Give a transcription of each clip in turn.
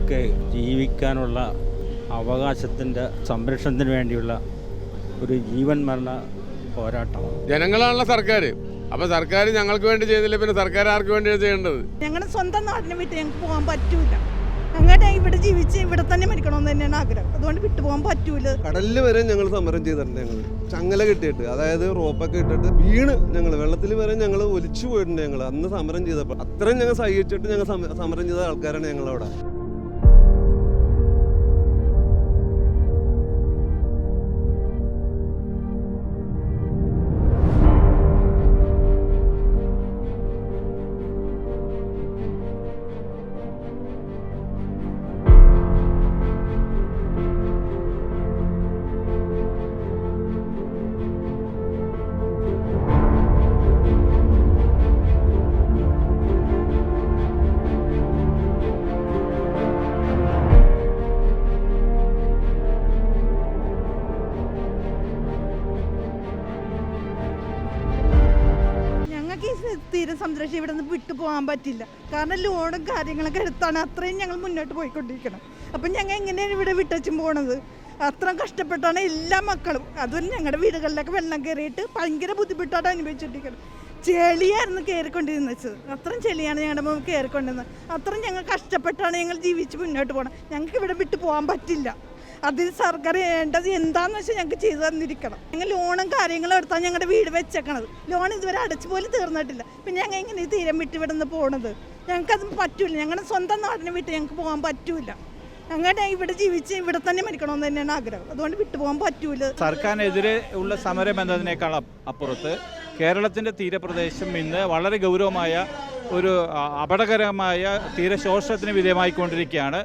ഞങ്ങൾക്ക് ജീവിക്കാനുള്ള അവകാശത്തിൻ്റെ സംരക്ഷണത്തിന് വേണ്ടിയുള്ള ഒരു ജീവൻ മരണ പോരാട്ടമാണ്. ജനങ്ങളാണല്ലോ സർക്കാർ. അപ്പോൾ സർക്കാർ ഞങ്ങൾക്ക് വേണ്ടി ചെയ്തില്ല, പിന്നെ സർക്കാർ ആർക്ക് വേണ്ടിയാണ് ചെയ്യേണ്ടത്? ഞങ്ങളുടെ സ്വന്തം നാടിനെ വിട്ട് ഞങ്ങൾക്ക് പോകാൻ പറ്റൂല. അങ്ങനെ ഇവിടെ ജീവിച്ച് ഇവിടെ തന്നെ മരിക്കണമെന്ന് തന്നെയാണ് ആഗ്രഹം. അതുകൊണ്ട് വിട്ടുപോകാൻ പറ്റൂല. കടലിൽ വരെ ഞങ്ങൾ സമരം ചെയ്തിട്ടുണ്ട്. ഞങ്ങൾ ചങ്ങല കെട്ടിയിട്ട്, അതായത് റോപ്പൊക്കെ ഇട്ടിട്ട് വീണ് ഞങ്ങൾ വെള്ളത്തിൽ വരെ ഞങ്ങൾ ഒലിച്ചു പോയിട്ടുണ്ട്. ഞങ്ങൾ അന്ന് സമരം ചെയ്തപ്പോൾ അത്രയും ഞങ്ങൾ സഹിച്ചിട്ട് ഞങ്ങൾ സമരം ചെയ്ത ആൾക്കാരാണ് ഞങ്ങളവിടെ. തീരെ സംരക്ഷണം ഇവിടെ നിന്ന് വിട്ടു പോകാൻ പറ്റില്ല. കാരണം ലോണും കാര്യങ്ങളൊക്കെ എടുത്താണ് അത്രയും ഞങ്ങൾ മുന്നോട്ട് പോയിക്കൊണ്ടിരിക്കണം. അപ്പം ഞങ്ങൾ എങ്ങനെയാണ് ഇവിടെ വിട്ടുവച്ചും പോണത്? അത്രയും കഷ്ടപ്പെട്ടാണ് എല്ലാ മക്കളും. അതുപോലെ ഞങ്ങളുടെ വീടുകളിലൊക്കെ വെള്ളം കയറിയിട്ട് ഭയങ്കര ബുദ്ധിമുട്ടാണ് അനുഭവിച്ചിട്ടിരിക്കുന്നത്. ചെളിയായിരുന്നു കയറിക്കൊണ്ടിരുന്നത്. അത്രയും ചെളിയാണ് ഞങ്ങളുടെ മുമ്പ് കയറിക്കൊണ്ടിരുന്നത്. അത്രയും ഞങ്ങൾ കഷ്ടപ്പെട്ടാണ് ഞങ്ങൾ ജീവിച്ച് മുന്നോട്ട് പോകണം. ഞങ്ങൾക്ക് ഇവിടെ വിട്ടു പോകാൻ പറ്റില്ല. അതിന് സർക്കാർ വേണ്ടത് എന്താണെന്ന് വെച്ചാൽ ഞങ്ങൾക്ക് ചെയ്തു തന്നിരിക്കണം. ഞങ്ങൾ ലോണും കാര്യങ്ങളും എടുത്താണ് ഞങ്ങളുടെ വീട് വെച്ചേക്കണത്. ലോൺ ഇതുവരെ അടച്ചു പോലും തീർന്നിട്ടില്ല. പിന്നെ ഞങ്ങൾ എങ്ങനെ തീരം വിട്ട് ഇവിടെ നിന്ന് പോകണത്? ഞങ്ങൾക്കത് പറ്റൂല. ഞങ്ങളുടെ സ്വന്തം നാടിനെ വിട്ട് ഞങ്ങൾക്ക് പോകാൻ പറ്റൂല. അങ്ങനെ ഇവിടെ ജീവിച്ച് ഇവിടെ തന്നെ മരിക്കണമെന്ന് തന്നെയാണ് ആഗ്രഹം. അതുകൊണ്ട് വിട്ടുപോകാൻ പറ്റൂല. സർക്കാരിനെതിരെ ഉള്ള സമരം എന്നതിനേക്കാൾ അപ്പുറത്ത് കേരളത്തിൻ്റെ തീരപ്രദേശം ഇന്ന് വളരെ ഗൗരവമായ ഒരു അപകടകരമായ തീരശോഷണത്തിന് വിധേയമായിക്കൊണ്ടിരിക്കുകയാണ്.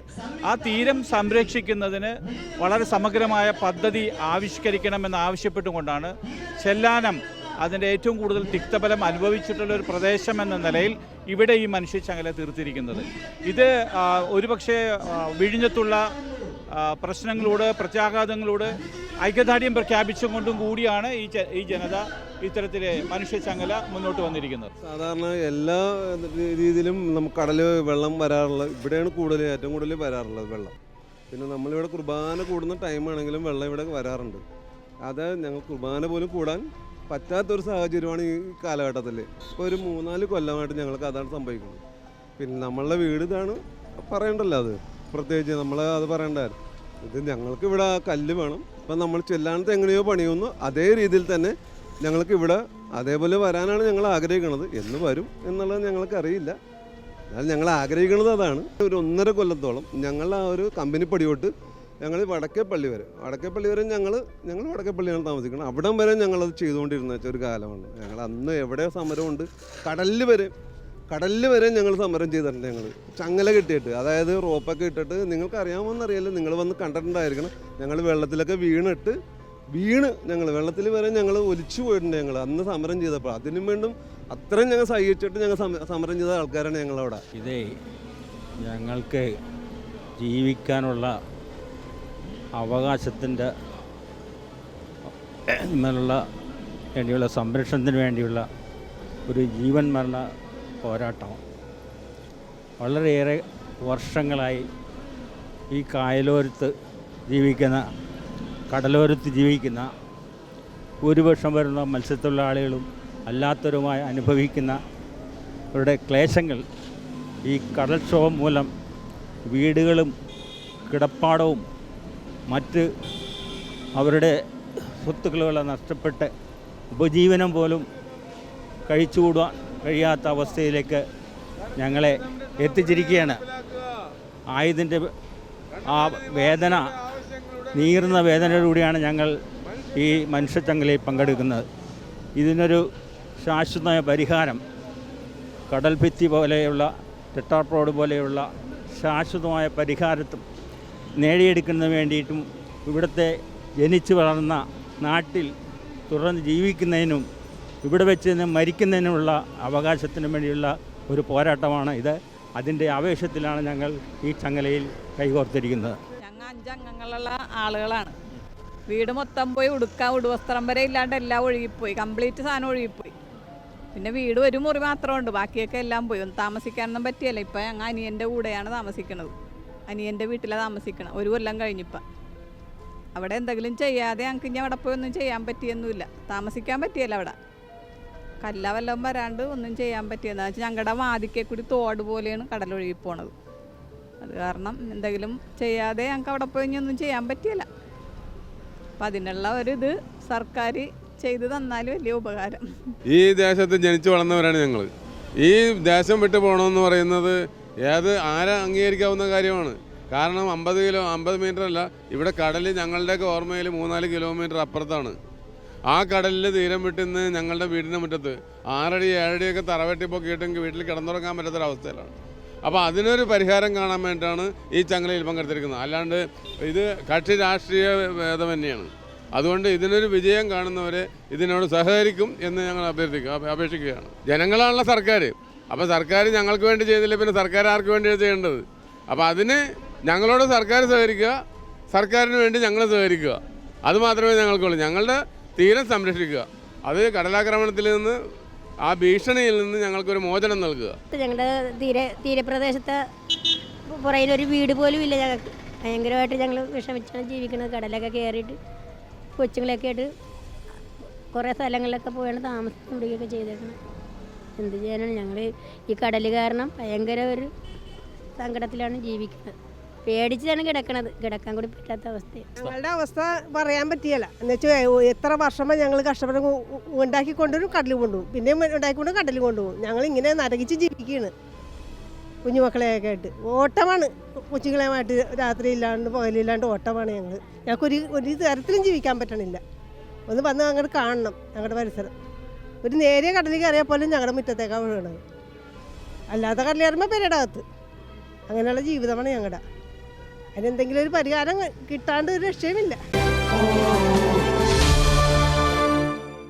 ആ തീരം സംരക്ഷിക്കുന്നതിന് വളരെ സമഗ്രമായ പദ്ധതി ആവിഷ്കരിക്കണമെന്ന് ആവശ്യപ്പെട്ടുകൊണ്ടാണ് ചെല്ലാനം അതിൻ്റെ ഏറ്റവും കൂടുതൽ തിക്തഫലം അനുഭവിച്ചിട്ടുള്ള ഒരു പ്രദേശം എന്ന നിലയിൽ ഇവിടെ ഈ മനുഷ്യച്ചങ്ങല തീർത്തിരിക്കുന്നത്. ഇത് ഒരുപക്ഷെ വിഴിഞ്ഞത്തുള്ള പ്രശ്നങ്ങളോട് പ്രത്യാഘാതങ്ങളോട് ഐക്യദാർഢ്യം പ്രഖ്യാപിച്ചുകൊണ്ടും കൂടിയാണ് ഈ ജനത ഇത്തരത്തിലെ മനുഷ്യച്ചങ്ങല മുന്നോട്ട് വന്നിരിക്കുന്നത്. സാധാരണ എല്ലാ രീതിയിലും നമുക്ക് കടൽ വെള്ളം വരാറുള്ളത് ഇവിടെയാണ് ഏറ്റവും കൂടുതൽ വരാറുള്ളത് വെള്ളം. പിന്നെ നമ്മളിവിടെ കുർബാന കൂടുന്ന ടൈമാണെങ്കിലും വെള്ളം ഇവിടെ വരാറുണ്ട്. അത് ഞങ്ങൾ കുർബാന പോലും കൂടാൻ പറ്റാത്തൊരു സാഹചര്യമാണ് ഈ കാലഘട്ടത്തിൽ. ഇപ്പോൾ ഒരു 3-4 കൊല്ലമായിട്ട് ഞങ്ങൾക്ക് അതാണ് സംഭവിക്കുന്നത്. പിന്നെ നമ്മളുടെ വീട് ഇതാണ്, പറയണ്ടല്ലോ. അത് പ്രത്യേകിച്ച് നമ്മൾ അത് പറയണ്ടായിരുന്നു. ഇത് ഞങ്ങൾക്ക് ഇവിടെ കല്ല് വേണം. ഇപ്പം നമ്മൾ ചെല്ലാനത്ത് എങ്ങനെയോ പണിയുന്നു അതേ രീതിയിൽ തന്നെ ഞങ്ങൾക്ക് ഇവിടെ അതേപോലെ വരാനാണ് ഞങ്ങൾ ആഗ്രഹിക്കുന്നത്. എന്ന് വരും എന്നുള്ളത് ഞങ്ങൾക്ക് അറിയില്ല. എന്നാൽ ഞങ്ങൾ ആഗ്രഹിക്കുന്നത് അതാണ്. ഒരു 1.5 കൊല്ലത്തോളം ഞങ്ങൾ ആ ഒരു കമ്പനി പടിയോട്ട് ഞങ്ങൾ വടക്കേപ്പള്ളി വരെ ഞങ്ങൾ വടക്കേപ്പള്ളിയാണ് താമസിക്കുന്നത്. അവിടം വരെ ഞങ്ങളത് ചെയ്തുകൊണ്ടിരുന്ന ഒരു കാലമാണ്. ഞങ്ങൾ അന്ന് എവിടെ സമരമുണ്ട്, കടലിൽ വരെ ഞങ്ങൾ സമരം ചെയ്തിട്ടുണ്ട്. ഞങ്ങൾ ചങ്ങല കെട്ടിയിട്ട്, അതായത് റോപ്പൊക്കെ ഇട്ടിട്ട്, നിങ്ങൾക്ക് അറിയാമെന്നറിയില്ല, നിങ്ങൾ വന്ന് കണ്ടിട്ടുണ്ടായിരിക്കണം. ഞങ്ങൾ വെള്ളത്തിലൊക്കെ വീണ് ഞങ്ങൾ വെള്ളത്തിൽ വരെ ഞങ്ങൾ ഒലിച്ചു പോയിട്ടുണ്ട്. ഞങ്ങൾ അന്ന് സമരം ചെയ്തപ്പോൾ അതിനും വേണ്ടും അത്രയും ഞങ്ങൾ സഹിച്ചിട്ട് ഞങ്ങൾ സമരം ചെയ്ത ആൾക്കാരാണ് ഞങ്ങളവിടെ. ഇതേ ഞങ്ങൾക്ക് ജീവിക്കാനുള്ള അവകാശത്തിൻ്റെ വേണ്ടിയുള്ള സംരക്ഷണത്തിന് വേണ്ടിയുള്ള ഒരു ജീവൻ മരണ പോരാട്ടമാണ്. വളരെയേറെ വർഷങ്ങളായി ഈ കടലോരത്ത് ജീവിക്കുന്ന ഭൂരിപക്ഷം വരുന്ന മത്സ്യത്തൊഴിലാളികളും അല്ലാത്തവരുമായി അനുഭവിക്കുന്ന അവരുടെ ക്ലേശങ്ങൾ, ഈ കടൽക്ഷോഭം മൂലം വീടുകളും കിടപ്പാടവും മറ്റ് അവരുടെ സ്വത്തുക്കളുകളെ നഷ്ടപ്പെട്ട് ഉപജീവനം പോലും കഴിച്ചുകൂടാൻ കഴിയാത്ത അവസ്ഥയിലേക്ക് ഞങ്ങളെ എത്തിച്ചിരിക്കുകയാണ്. ആയതിൻ്റെ ആ വേദന, നീറുന്ന വേദനയോടുകൂടിയാണ് ഞങ്ങൾ ഈ മനുഷ്യച്ചങ്ങലയിൽ പങ്കെടുക്കുന്നത്. ഇതിനൊരു ശാശ്വതമായ പരിഹാരം കടൽഭിത്തി പോലെയുള്ള ടെട്രാപോഡ് പോലെയുള്ള ശാശ്വതമായ പരിഹാരത്തും നേടിയെടുക്കുന്നതിന് വേണ്ടിയിട്ടും ഇവിടുത്തെ ജനിച്ചു വളർന്ന നാട്ടിൽ തുടർന്ന് ജീവിക്കുന്നതിനും ഇവിടെ വെച്ച് നിന്ന് മരിക്കുന്നതിനുമുള്ള അവകാശത്തിനു വേണ്ടിയുള്ള ഒരു പോരാട്ടമാണ് ഇത്. അതിൻ്റെ ആവേശത്തിലാണ് ഞങ്ങൾ ഈ ചങ്ങലയിൽ കൈകോർത്തിരിക്കുന്നത്. ഞങ്ങൾ 5 അംഗങ്ങളുള്ള ആളുകളാണ്. വീട് മൊത്തം പോയി, ഉടുവസ്ത്രം വരെ ഇല്ലാണ്ട് എല്ലാം ഒഴുകിപ്പോയി, കംപ്ലീറ്റ് സാധനം ഒഴുകിപ്പോയി. പിന്നെ വീട് ഒരു മുറി മാത്രമുണ്ട്, ബാക്കിയൊക്കെ എല്ലാം പോയി. ഒന്നും താമസിക്കാനൊന്നും പറ്റിയല്ല. ഇപ്പം ഞങ്ങൾ അനിയൻ്റെ കൂടെയാണ് താമസിക്കുന്നത്. അനിയൻ്റെ വീട്ടിലാണ് താമസിക്കണം. 1 കൊല്ലം കഴിഞ്ഞിപ്പം. അവിടെ എന്തെങ്കിലും ചെയ്യാതെ ഞങ്ങൾക്ക് ഇനി അവിടെ പോയി ഒന്നും ചെയ്യാൻ പറ്റിയൊന്നുമില്ല. താമസിക്കാൻ പറ്റിയല്ല അവിടെ. കല്ല വല്ലതും വരാണ്ട് ഒന്നും ചെയ്യാൻ പറ്റിയെന്ന് വെച്ചാൽ ഞങ്ങളുടെ വാതിക്കെ കൂടി തോട് പോലെയാണ് കടലൊഴുകി പോണത്. അത് കാരണം എന്തെങ്കിലും ചെയ്യാതെ ഞങ്ങൾക്ക് അവിടെ പോയി ഇനി ഒന്നും ചെയ്യാൻ പറ്റിയല്ല. അപ്പം അതിനുള്ള ഒരിത് സർക്കാർ ചെയ്തു തന്നാൽ വലിയ ഉപകാരം. ഈ ദേശത്ത് ജനിച്ചു വളർന്നവരാണ് ഞങ്ങൾ. ഈ ദേശം വിട്ടു പോകണമെന്ന് പറയുന്നത് ആരെ അംഗീകരിക്കാവുന്ന കാര്യമാണ്. കാരണം 50 മീറ്റർ അല്ല, ഇവിടെ കടൽ ഞങ്ങളുടെയൊക്കെ ഓർമ്മയിൽ 3-4 കിലോമീറ്റർ അപ്പുറത്താണ്. ആ കടലിൽ തീരം വിട്ടുന്ന് ഞങ്ങളുടെ വീടിൻ്റെ മുറ്റത്ത് 6 അടി 7 അടിയൊക്കെ തറവെട്ടിപ്പോൾ കേട്ടെങ്കിൽ വീട്ടിൽ കിടന്നുറങ്ങാൻ പറ്റാത്തൊരവസ്ഥയിലാണ്. അപ്പോൾ അതിനൊരു പരിഹാരം കാണാൻ വേണ്ടിയിട്ടാണ് ഈ ചങ്ങലയിൽ പങ്കെടുത്തിരിക്കുന്നത്. അല്ലാണ്ട് ഇത് കക്ഷി രാഷ്ട്രീയ ഭേദം തന്നെയാണ്. അതുകൊണ്ട് ഇതിനൊരു വിജയം കാണുന്നവരെ ഇതിനോട് സഹകരിക്കും എന്ന് ഞങ്ങൾ അപേക്ഷിക്കുകയാണ്. ജനങ്ങളാണല്ലോ സർക്കാർ. അപ്പോൾ സർക്കാർ ഞങ്ങൾക്ക് വേണ്ടി ചെയ്തില്ല, പിന്നെ സർക്കാർ ആർക്ക് വേണ്ടിയാണ് ചെയ്യേണ്ടത്? അപ്പോൾ അതിന് ഞങ്ങളോട് സർക്കാർ സഹകരിക്കുക, സർക്കാരിന് വേണ്ടി ഞങ്ങൾ സഹകരിക്കുക. അതുമാത്രമേ ഞങ്ങൾക്കുള്ളൂ. ഞങ്ങളുടെ തീരം സംരക്ഷിക്കുക, അത് കടലാക്രമണത്തിൽ നിന്ന് ആ ഭീഷണിയിൽ നിന്ന് ഞങ്ങൾക്കൊരു മോചനം നൽകുക. ഞങ്ങളുടെ തീരപ്രദേശത്തെ പുറയിലൊരു വീട് പോലും ഇല്ല ഞങ്ങൾക്ക്. ഭയങ്കരമായിട്ട് ഞങ്ങൾ വിഷമിച്ചാണ് ജീവിക്കുന്നത്. കടലൊക്കെ കയറിയിട്ട് കൊച്ചുങ്ങളൊക്കെ ആയിട്ട് കുറേ സ്ഥലങ്ങളിലൊക്കെ പോയാണ് താമസിക്കുകയൊക്കെ ചെയ്തേക്കുന്നത്. എന്ത് ചെയ്യാനാണ്? ഞങ്ങൾ ഈ കടൽ കാരണം ഭയങ്കര ഒരു സങ്കടത്തിലാണ് ജീവിക്കുന്നത്. പേടിച്ചാണ് കിടക്കാൻ കൂടി പറ്റാത്ത അവസ്ഥയാണ് ഞങ്ങളുടെ അവസ്ഥ. പറയാൻ പറ്റിയല്ല. എന്നുവെച്ചാൽ എത്ര വർഷമായി ഞങ്ങൾ കഷ്ടപ്പെട്ട് ഉണ്ടാക്കി കൊണ്ടുവരും, കടൽ കൊണ്ടുപോകും, പിന്നെ ഉണ്ടാക്കിക്കൊണ്ട് കടൽ കൊണ്ടുപോകും. ഞങ്ങൾ ഇങ്ങനെ നരകിച്ച് ജീവിക്കുകയാണ് കുഞ്ഞുമക്കളെയൊക്കെ ആയിട്ട്. ഓട്ടമാണ് കൊച്ചുങ്ങളെയുമായിട്ട്, രാത്രി ഇല്ലാണ്ട് പകലില്ലാണ്ട് ഓട്ടമാണ് ഞങ്ങൾ. ഞങ്ങൾക്കൊരു തരത്തിലും ജീവിക്കാൻ പറ്റണില്ല. ഒന്ന് വന്ന് അങ്ങോട്ട് കാണണം ഞങ്ങളുടെ പരിസരം. ഒരു നേരിയ കടലിൽ കയറിയാൽ പോലും ഞങ്ങളുടെ മുറ്റത്തേക്കാണ് വീണത്. അല്ലാത്ത കടലിൽ കയറുമ്പോൾ പെരയുടെ അകത്ത്. അങ്ങനെയുള്ള ജീവിതമാണ് ഞങ്ങളുടെ. അതിനെന്തെങ്കിലും ഒരു പരിഹാരം കിട്ടാണ്ട് ഒരു രക്ഷയുമില്ല.